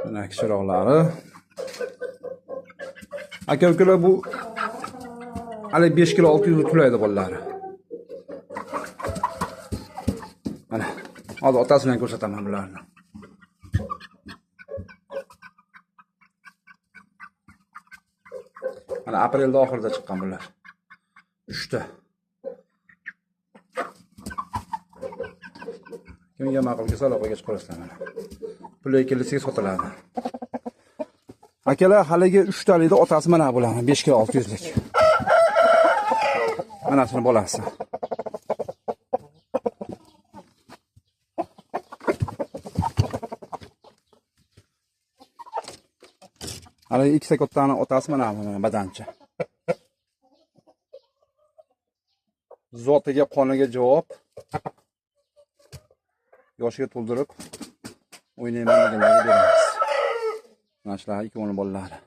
Mana chiroqlari. Aka-ukalar bu hali 5 kilo 600 tulaydi bolalari. Mana hozir otasidan ko'rsataman bularni. Mana aprelda oxirida chiqqan bular. 3 ta. Kimga ma'qul kelsa aloqaga chiqarasizlar mana. Pullar kelisiga sotiladi. Akalar haliga 3 talikda otasi mana bularni 5 kilo 600 lik. Manasini bolasi. Hali ikkita kattani otasi mana badancha. Zotiga qoniga javob. Yoshiga to'ldirib o'ynayman deganlarga beramiz. Mana shular ikki o'g'il bolalari.